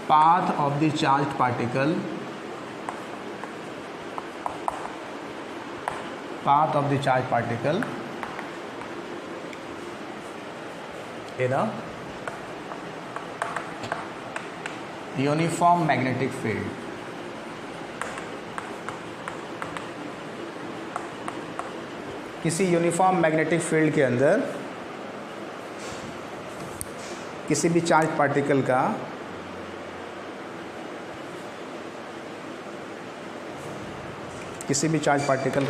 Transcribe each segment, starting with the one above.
path of the charged particle in a uniform magnetic field. किसी uniform magnetic field के अंदर किसी भी चार्ज पार्टिकल का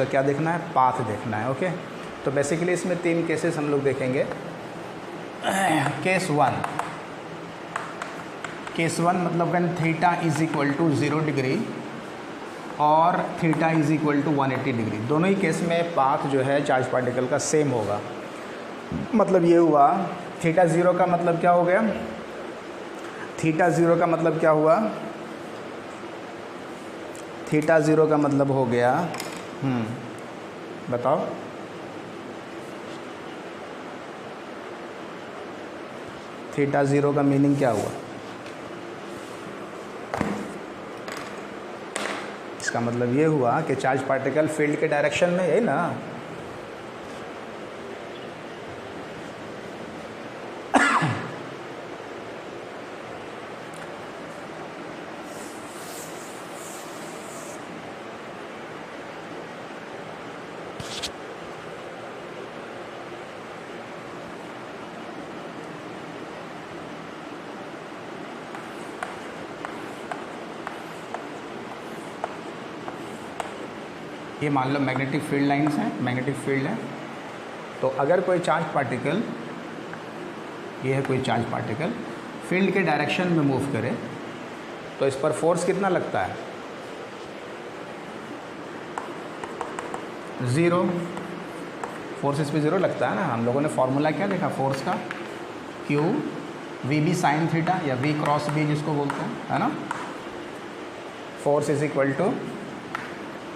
क्या देखना है, पाथ देखना है। ओके, तो बेसिकली इसमें 3 केसेस हम लोग देखेंगे। केस वन मतलब when theta is equal to 0 degree और theta is equal to 180 degree, दोनों ही केस में पाथ जो है चार्ज पार्टिकल का सेम होगा। मतलब ये हुआ थीटा 0 का मतलब क्या हो गया, थीटा 0 का मतलब क्या हुआ, थीटा 0 का मतलब हो गया बताओ, थीटा 0 का मीनिंग क्या हुआ, इसका मतलब ये हुआ कि चार्ज पार्टिकल फील्ड के डायरेक्शन में है ना। ये मान लो मैग्नेटिक फील्ड लाइंस हैं, मैग्नेटिक फील्ड है। तो अगर कोई चार्ज पार्टिकल, ये है कोई चार्ज पार्टिकल फील्ड के डायरेक्शन में मूव करे तो इस पर फोर्स कितना लगता है, 0। फोर्स इस पर 0 लगता है ना। हम लोगों ने फॉर्मूला क्या देखा फोर्स का, Q VB साइन थीटा या V क्रॉस B जिसको बोलते हैं, है ना। Force is equal to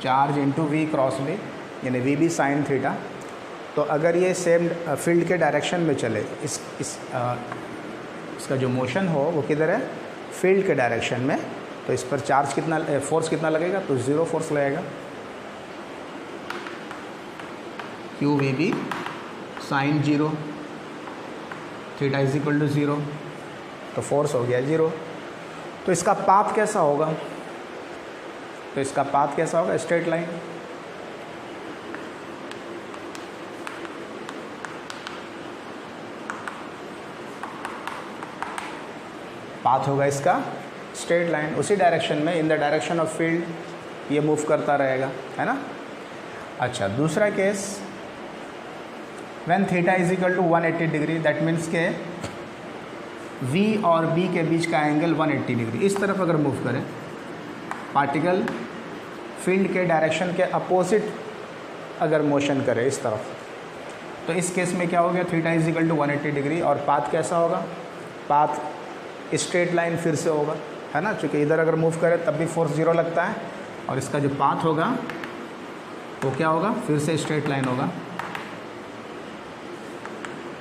charge into V cross B यानी VB साइन थीटा। तो अगर ये सेम फील्ड के डायरेक्शन में चले, इसका जो मोशन हो वो किधर है, फील्ड के डायरेक्शन में, तो इस पर चार्ज कितना, फोर्स कितना लगेगा, तो 0 फोर्स लगेगा। Q VB sine 0 theta is equal to 0, तो फोर्स हो गया 0। तो इसका पाथ कैसा होगा, स्ट्रेट लाइन। पाथ होगा इसका स्ट्रेट लाइन, उसी डायरेक्शन में, in the direction of field ये मूव करता रहेगा, है ना। अच्छा, दूसरा case, when theta is equal to 180 degree, that means के V और B के बीच का एंगल 180 डिग्री। इस तरफ अगर मूव करें पार्टिकल, फील्ड के डायरेक्शन के अपोजिट अगर मोशन करे इस तरफ, तो इस केस में क्या हो गया, theta is equal to 180 degree और पाथ कैसा होगा, पाथ स्ट्रेट लाइन फिर से होगा, है ना। चूँकि इधर अगर मूव करे तब भी फोर्स 0 लगता है और इसका जो पाथ होगा वो क्या होगा, फिर से स्ट्रेट लाइन होगा।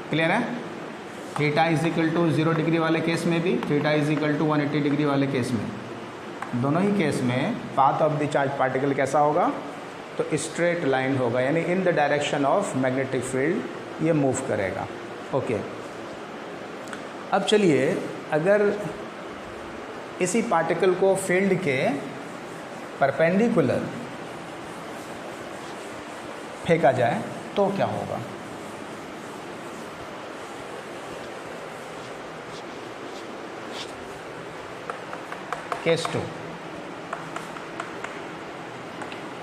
क्लियर है। Theta is equal to 0 degree वाले केस में भी, theta is equal to 180 degree वाले केस में, दोनों ही केस में path of the charge particle कैसा होगा, तो स्ट्रेट लाइन होगा, यानी in the direction of magnetic field ये मूव करेगा। ओके, अब चलिए अगर इसी पार्टिकल को फील्ड के परपेंडिकुलर फेंका जाए तो क्या होगा। Case 2,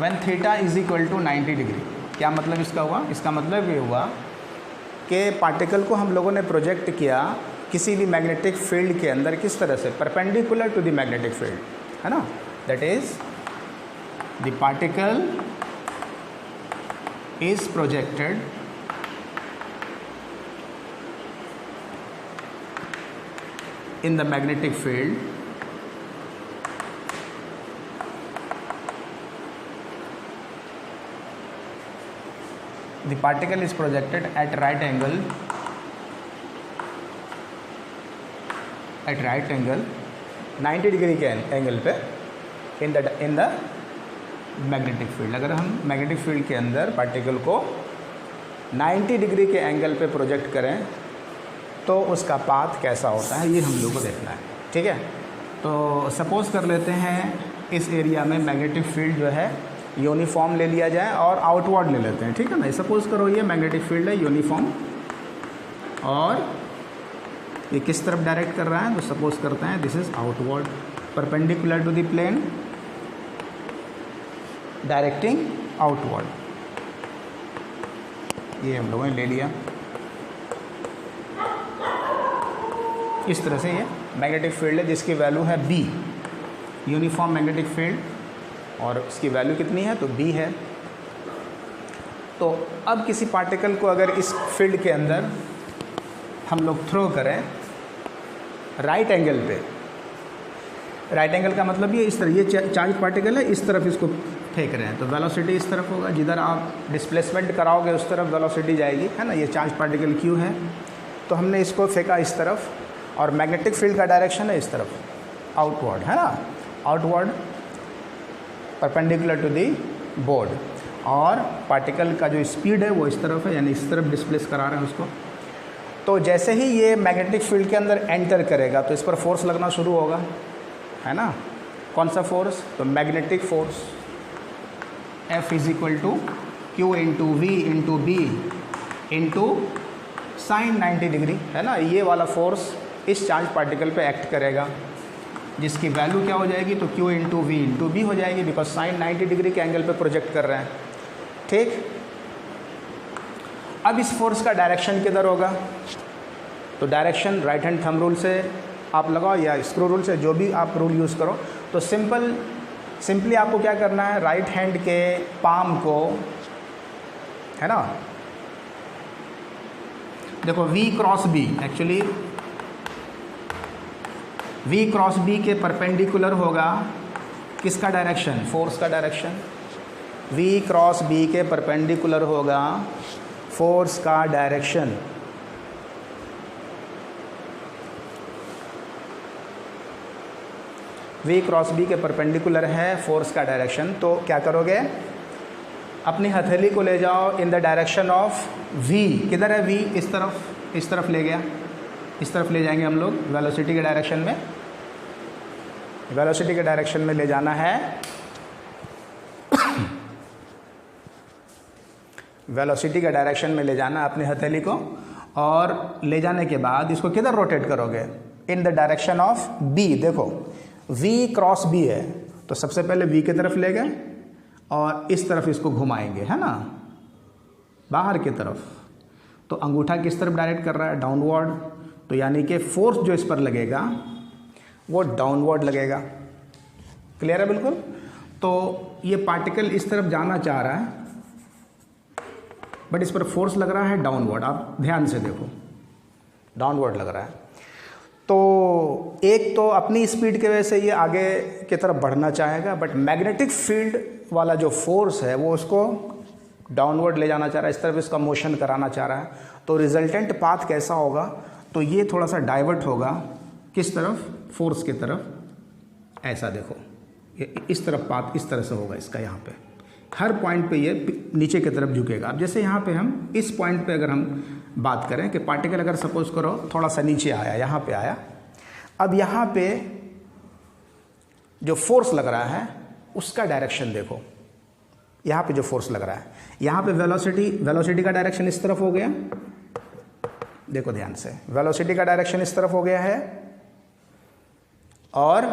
when theta is equal to 90 degree, क्या मतलब इसका हुआ, इसका मतलब ये हुआ कि पार्टिकल को हम लोगों ने प्रोजेक्ट किया किसी भी मैग्नेटिक फील्ड के अंदर, किस तरह से, perpendicular to the magnetic field, है ना। That is the particle is projected in the magnetic field the particle is projected at right angle 90 degree के एंगल पे इन द मैग्नेटिक फील्ड। अगर हम मैग्नेटिक फील्ड के अंदर पार्टिकल को 90 degree के एंगल पे प्रोजेक्ट करें तो उसका पाथ कैसा होता है, ये हम लोग को देखना है। ठीक है, तो सपोज़ कर लेते हैं इस एरिया में मैग्नेटिक फील्ड जो है यूनिफॉर्म ले लिया जाए और आउटवर्ड ले लेते हैं। ठीक है ना, सपोज़ करो ये मैग्नेटिक फील्ड है यूनिफॉर्म और ये किस तरफ डायरेक्ट कर रहा है, तो सपोज़ करते हैं this is outward perpendicular to the plane directing outward. ये हम लोगों ने ले लिया। इस तरह से ये मैग्नेटिक फील्ड है जिसकी वैल्यू है B, यूनिफॉर्म मैग्नेटिक फील्ड, और इसकी वैल्यू कितनी है, तो B है। तो अब किसी पार्टिकल को अगर इस फील्ड के अंदर हम लोग थ्रो करें राइट एंगल पे, राइट एंगल का मतलब ये इस तरह, ये चार्ज पार्टिकल है, इस तरफ इसको फेंक रहे हैं तो वेलोसिटी इस तरफ होगा, जिधर आप डिस्प्लेसमेंट कराओगे उस तरफ वेलोसिटी जाएगी, है ना। ये चार्ज पार्टिकल Q है, तो हमने इसको फेंका इस तरफ और मैग्नेटिक फील्ड का डायरेक्शन है इस तरफ, आउटवर्ड, है ना, outward perpendicular to the board, और पार्टिकल का जो स्पीड है वो इस तरफ है, यानी इस तरफ डिस्प्लेस करा रहे हैं उसको। तो जैसे ही ये मैग्नेटिक फील्ड के अंदर एंटर करेगा तो इस पर फोर्स लगना शुरू होगा, है ना। कौन सा फोर्स, तो magnetic force F is equal to Q into V into B into sine 90 degree, है ना। ये वाला फोर्स इस चार्ज पार्टिकल पे एक्ट करेगा, जिसकी वैल्यू क्या हो जाएगी, तो Q into V into B हो जाएगी, बिकॉज साइन 90 डिग्री के एंगल पे प्रोजेक्ट कर रहे हैं। ठीक, अब इस फोर्स का डायरेक्शन किधर होगा, तो direction right hand thumb rule से आप लगाओ या स्क्रू रूल से, जो भी आप रूल यूज़ करो। तो सिंपली आपको क्या करना है, राइट हैंड के पाम को, है ना, देखो V cross B, actually V cross B के परपेंडिकुलर होगा किसका डायरेक्शन, फोर्स का डायरेक्शन। V क्रॉस B के परपेंडिकुलर होगा फोर्स का डायरेक्शन। V क्रॉस B के परपेंडिकुलर है फोर्स का डायरेक्शन। तो क्या करोगे, अपनी हथेली को ले जाओ इन द डायरेक्शन ऑफ V। किधर है V, इस तरफ ले गया, इस तरफ ले जाएंगे हम लोग वेलोसिटी के डायरेक्शन में, वेलोसिटी के डायरेक्शन में ले जाना है। वेलोसिटी के डायरेक्शन में ले जाना अपनी हथेली को, और ले जाने के बाद इसको किधर रोटेट करोगे, इन द डायरेक्शन ऑफ B। देखो V क्रॉस B है, तो सबसे पहले V की तरफ ले गए और इस तरफ इसको घुमाएंगे, है ना, बाहर की तरफ। तो अंगूठा किस तरफ डायरेक्ट कर रहा है, डाउनवर्ड, तो यानी कि फोर्स जो इस पर लगेगा वो डाउनवर्ड लगेगा। क्लियर है बिल्कुल। तो ये पार्टिकल इस तरफ जाना चाह रहा है बट इस पर फोर्स लग रहा है डाउनवर्ड, आप ध्यान से देखो, डाउनवर्ड लग रहा है। तो एक तो अपनी स्पीड की वजह से ये आगे की तरफ बढ़ना चाहेगा, बट मैग्नेटिक फील्ड वाला जो फोर्स है वो उसको डाउनवर्ड ले जाना चाह रहा है, इस तरफ इसका मोशन कराना चाह रहा है। तो रिजल्टेंट पाथ कैसा होगा, तो ये थोड़ा सा डाइवर्ट होगा किस तरफ, फोर्स की तरफ। ऐसा देखो, ये इस तरफ पाथ इस तरह से होगा इसका, यहाँ पे हर पॉइंट पे ये नीचे की तरफ झुकेगा। अब जैसे यहाँ पे हम इस पॉइंट पे अगर हम बात करें कि पार्टिकल अगर सपोज करो थोड़ा सा नीचे आया, यहाँ पे आया, अब यहाँ पे जो फोर्स लग रहा है उसका डायरेक्शन देखो, यहाँ पे जो फोर्स लग रहा है, यहाँ पे वेलोसिटी का डायरेक्शन इस तरफ हो गया, देखो ध्यान से, वेलोसिटी का डायरेक्शन इस तरफ हो गया है, और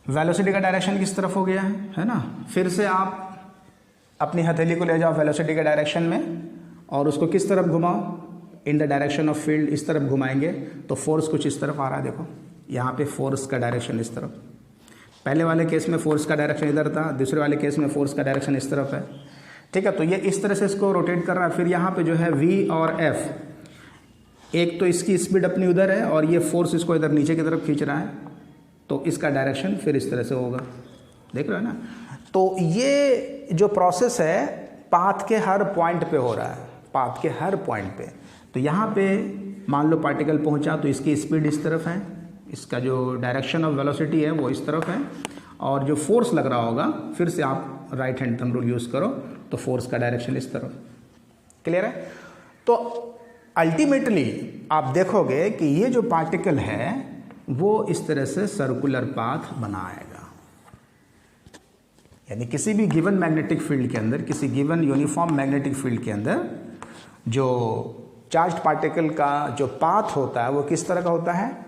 वेलोसिटी का डायरेक्शन किस तरफ हो गया है ना। फिर से आप अपनी हथेली को ले जाओ वेलोसिटी के डायरेक्शन में और उसको किस तरफ घुमाओ, इन द डायरेक्शन ऑफ फील्ड, इस तरफ घुमाएंगे तो फोर्स कुछ इस तरफ आ रहा है। देखो यहाँ पे फोर्स का डायरेक्शन इस तरफ, पहले वाले केस में फोर्स का डायरेक्शन इधर था, दूसरे वाले केस में फोर्स का डायरेक्शन इस तरफ है। ठीक है, तो ये इस तरह से इसको रोटेट कर रहा है। फिर यहाँ पे जो है V और F, एक तो इसकी स्पीड अपनी उधर है और ये फोर्स इसको इधर नीचे की तरफ खींच रहा है, तो इसका डायरेक्शन फिर इस तरह से होगा, देख रहे हो ना। तो ये जो प्रोसेस है पाथ के हर पॉइंट पे हो रहा है, पाथ के हर पॉइंट पे। तो यहाँ पे मान लो पार्टिकल पहुँचा तो इसकी स्पीड इस तरफ है, इसका जो डायरेक्शन ऑफ वेलोसिटी है वो इस तरफ है, और जो फोर्स लग रहा होगा, फिर से आप right hand thumb rule use करो तो फोर्स का डायरेक्शन इस तरफ। क्लियर है? तो अल्टीमेटली आप देखोगे कि ये जो पार्टिकल है वो इस तरह से सर्कुलर पाथ बनाएगा। यानी किसी भी गिवन मैग्नेटिक फील्ड के अंदर, किसी गिवन यूनिफॉर्म मैग्नेटिक फील्ड के अंदर जो चार्ज्ड पार्टिकल का जो पाथ होता है वो किस तरह का होता है?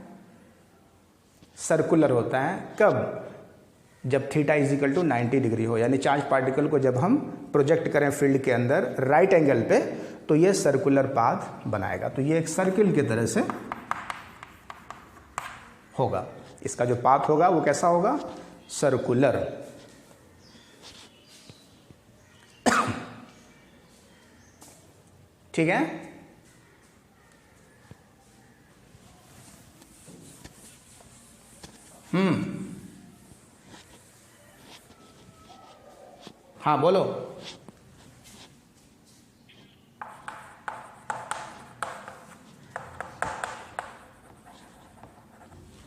सर्कुलर होता है। कब? जब थीटा इजिकल टू 90 डिग्री हो, यानी चार्ज पार्टिकल को जब हम प्रोजेक्ट करें फील्ड के अंदर राइट एंगल पे, तो ये सर्कुलर पाथ बनाएगा। तो ये एक सर्किल की तरह से होगा, इसका जो पाथ होगा वो कैसा होगा? सर्कुलर। ठीक है? हाँ बोलो।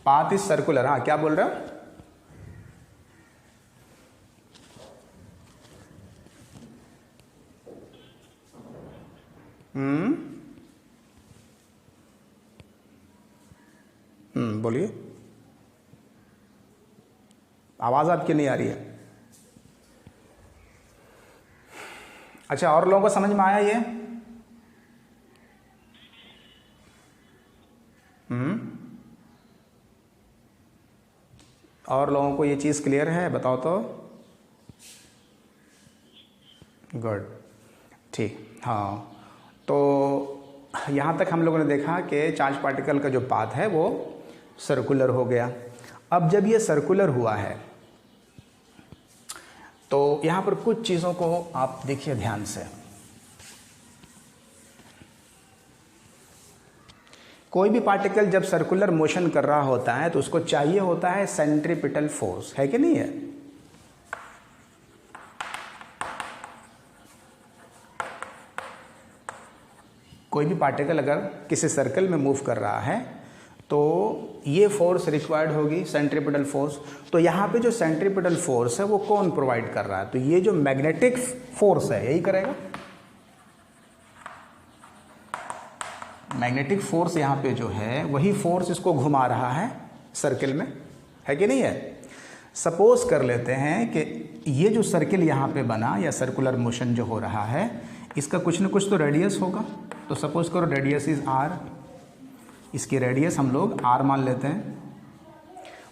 Path is circular. हाँ, क्या बोल रहे हो? बोलिए, आवाज आपकी नहीं आ रही है। अच्छा, और लोगों को समझ में आया ये? और लोगों को ये चीज़ क्लियर है? बताओ तो। गुड, ठीक। हाँ, तो यहाँ तक हम लोगों ने देखा कि चार्ज पार्टिकल का जो पाथ है वो सर्कुलर हो गया। अब जब ये सर्कुलर हुआ है तो यहाँ पर कुछ चीज़ों को आप देखिए ध्यान से। कोई भी पार्टिकल जब सर्कुलर मोशन कर रहा होता है तो उसको चाहिए होता है सेंट्रीपिटल फोर्स, है कि नहीं है? कोई भी पार्टिकल अगर किसी सर्कल में मूव कर रहा है तो ये फोर्स रिक्वायर्ड होगी, सेंट्रीपिटल फोर्स। तो यहाँ पे जो सेंट्रीपिटल फोर्स है वो कौन प्रोवाइड कर रहा है? तो ये जो मैग्नेटिक फोर्स है यही करेगा। मैग्नेटिक फोर्स यहाँ पे जो है वही फोर्स इसको घुमा रहा है सर्किल में, है कि नहीं है? सपोज कर लेते हैं कि ये जो सर्किल यहाँ पे बना या सर्कुलर मोशन जो हो रहा है इसका कुछ न कुछ तो रेडियस होगा। तो सपोज करो रेडियस इज आर, इसकी रेडियस हम लोग आर मान लेते हैं।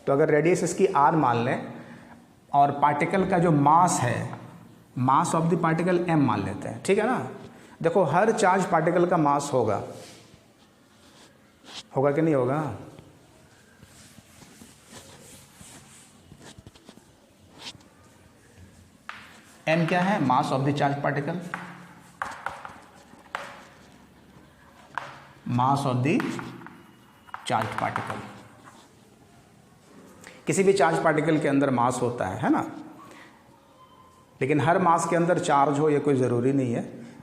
तो अगर रेडियस इसकी आर मान लें और पार्टिकल का जो मास है, mass of the particle M मान लेते हैं, ठीक है ना? देखो हर चार्ज पार्टिकल का मास होगा, होगा कि नहीं होगा? एम क्या है? Mass of the charge particle, mass of the charge particle. किसी भी चार्ज पार्टिकल के अंदर मास होता है ना? लेकिन हर मास के अंदर चार्ज हो ये कोई ज़रूरी नहीं है,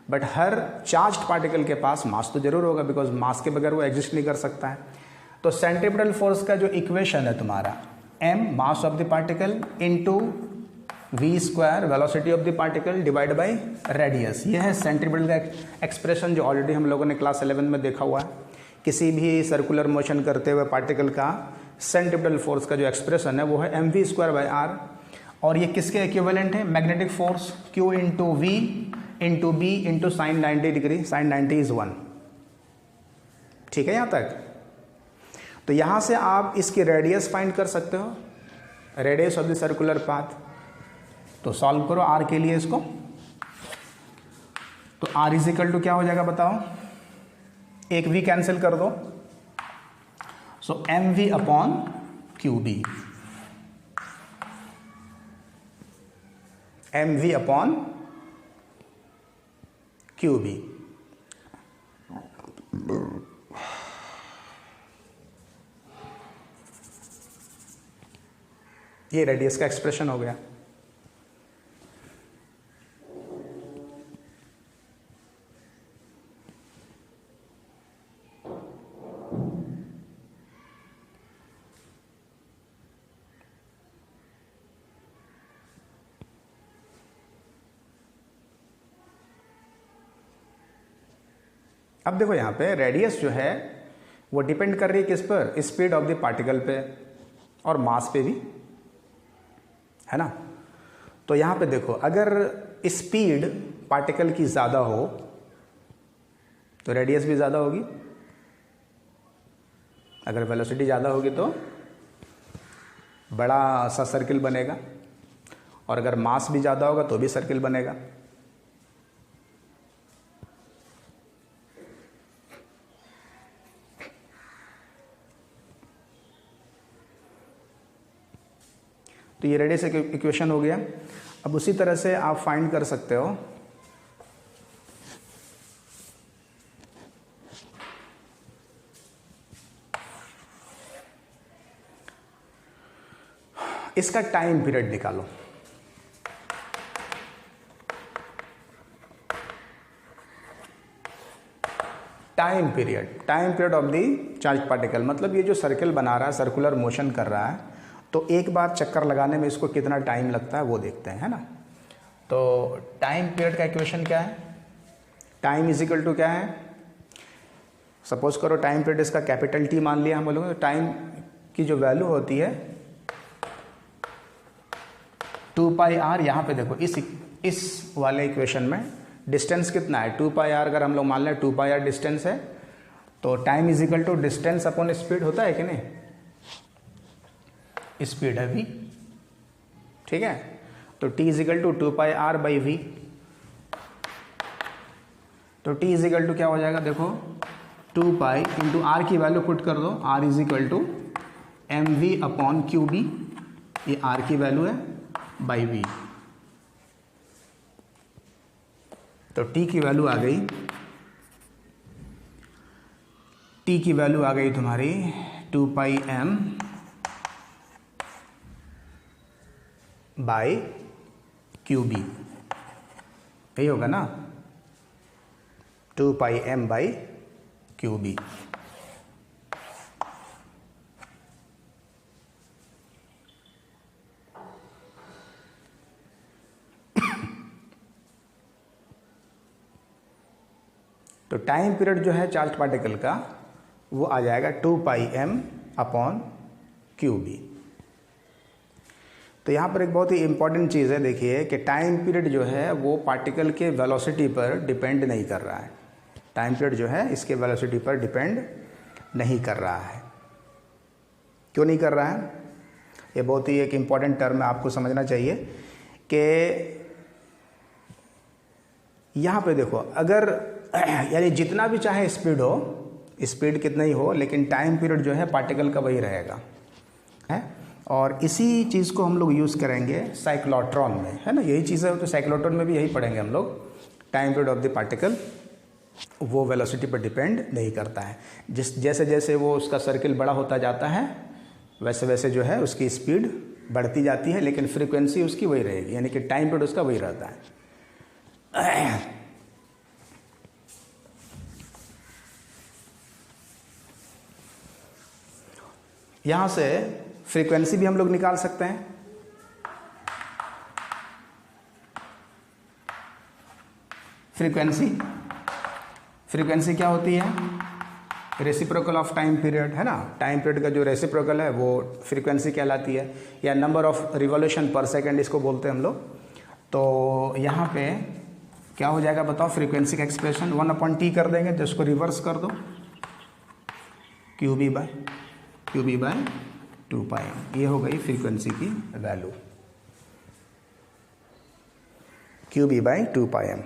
बट हर चार्ज्ड पार्टिकल के पास मास तो जरूर होगा, बिकॉज मास के बगैर वो एग्जिस्ट नहीं कर सकता है। तो सेंट्रीपिटल फोर्स का जो इक्वेशन है तुम्हारा, m mass of the particle into v square velocity of the particle divide by radius, ये है सेंट्रीपिटल का एक्सप्रेशन जो ऑलरेडी हम लोगों ने क्लास 11 में देखा हुआ है। किसी भी सर्कुलर मोशन करते हुए पार्टिकल का सेंट्रीपिटल फोर्स का जो एक्सप्रेशन है वो है mv स्क्वायर बाय r, और ये किसके इक्विवेलेंट है? Magnetic force q into V into B into sine 90 degree, sine 90 is 1। ठीक है यहाँ तक? तो यहाँ से आप इसकी रेडियस फाइंड कर सकते हो, radius of the circular path. तो सॉल्व करो आर के लिए इसको। तो आर इज इक्वल टू क्या हो जाएगा बताओ? एक वी कैंसिल कर दो, so M V upon Q B, M V upon Q B. ये रेडियस का एक्सप्रेशन हो गया। अब देखो यहाँ पे रेडियस जो है वो डिपेंड कर रही है किस पर, स्पीड ऑफ द पार्टिकल पे और मास पे भी, है ना। तो यहाँ पे देखो अगर स्पीड पार्टिकल की ज़्यादा हो तो रेडियस भी ज़्यादा होगी, अगर वेलोसिटी ज़्यादा होगी तो बड़ा सा सर्किल बनेगा, और अगर मास भी ज़्यादा होगा तो भी सर्किल बनेगा। तो ये रेडियस इक्वेशन हो गया। अब उसी तरह से आप फाइंड कर सकते हो इसका टाइम पीरियड निकालो। Time period of the charge particle, मतलब ये जो सर्किल बना रहा है, सर्कुलर मोशन कर रहा है, तो एक बार चक्कर लगाने में इसको कितना टाइम लगता है वो देखते हैं, है ना। तो टाइम पीरियड का इक्वेशन क्या है, टाइम इज इक्वल टू क्या है, सपोज करो टाइम पीरियड इसका कैपिटल टी मान लिया हम लोगों ने, तो टाइम की जो वैल्यू होती है 2 पाई आर। यहाँ पे देखो इस वाले इक्वेशन में डिस्टेंस कितना है 2 पाई आर, अगर हम लोग मान लें 2 पाई आर डिस्टेंस है, तो time is equal to distance upon speed होता है कि नहीं, स्पीड है v, ठीक है। तो t is equal to 2 pi R by V. तो t इज इक्वल टू क्या हो जाएगा, देखो 2 पाई इंटू आर की वैल्यू पुट कर दो, r is equal to M V upon Q B, ये r की वैल्यू है, बाई वी। तो t की वैल्यू आ गई, t की वैल्यू आ गई तुम्हारी 2 pi m by Q B, यही होगा ना, 2 pi m by Q B. तो टाइम पीरियड जो है चार्ज पार्टिकल का वो आ जाएगा 2 pi m upon Q B. तो यहाँ पर एक बहुत ही इंपॉर्टेंट चीज़ है, देखिए कि टाइम पीरियड जो है वो पार्टिकल के वेलोसिटी पर डिपेंड नहीं कर रहा है, टाइम पीरियड जो है इसके वेलोसिटी पर डिपेंड नहीं कर रहा है। क्यों नहीं कर रहा है, ये बहुत ही एक इम्पॉर्टेंट टर्म है, आपको समझना चाहिए कि यहाँ पे देखो अगर यानी जितना भी चाहे स्पीड हो, स्पीड कितना ही हो, लेकिन टाइम पीरियड जो है पार्टिकल का वही रहेगा, है। और इसी चीज़ को हम लोग यूज़ करेंगे साइक्लोट्रॉन में, है ना, यही चीज़ है। तो साइक्लोट्रॉन में भी यही पढ़ेंगे हम लोग, time period of the particle वो वेलोसिटी पर डिपेंड नहीं करता है। जैसे जैसे वो उसका सर्किल बड़ा होता जाता है वैसे वैसे जो है उसकी स्पीड बढ़ती जाती है, लेकिन फ्रीक्वेंसी उसकी वही रहेगी, यानी कि टाइम पीरियड उसका वही रहता है। यहाँ से फ्रीक्वेंसी भी हम लोग निकाल सकते हैं। फ्रीक्वेंसी क्या होती है, रेसिप्रोकल ऑफ टाइम पीरियड, है ना। टाइम पीरियड का जो रेसिप्रोकल है वो फ्रीक्वेंसी कहलाती है, या नंबर ऑफ रिवॉल्यूशन पर सेकंड इसको बोलते हैं हम लोग। तो यहाँ पे क्या हो जाएगा बताओ, फ्रीक्वेंसी का एक्सप्रेशन 1/t कर देंगे, तो इसको रिवर्स कर दो, क्यू बी बाय 2 पाई, ये हो गई फ्रीक्वेंसी की value, Q B by 2 pi M.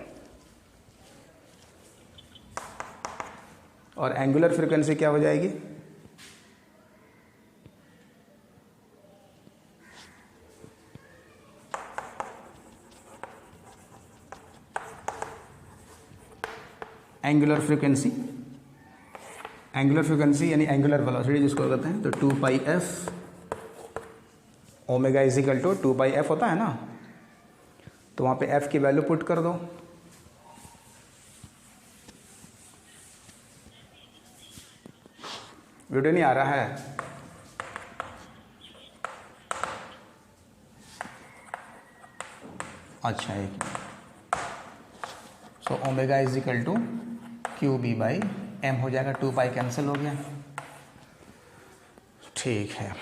और एंगुलर फ्रीक्वेंसी क्या हो जाएगी, एंगुलर फ्रीक्वेंसी यानी एंगुलर वेलोसिटी जिसको कहते हैं, तो 2 pi F omega is equal to 2 pi F होता है ना, तो वहाँ पे एफ की वैल्यू पुट कर दो। वीडियो नहीं आ रहा है, अच्छा एक, so omega is equal to Q B by m हो जाएगा 2 पाई कैंसिल हो गया। ठीक है।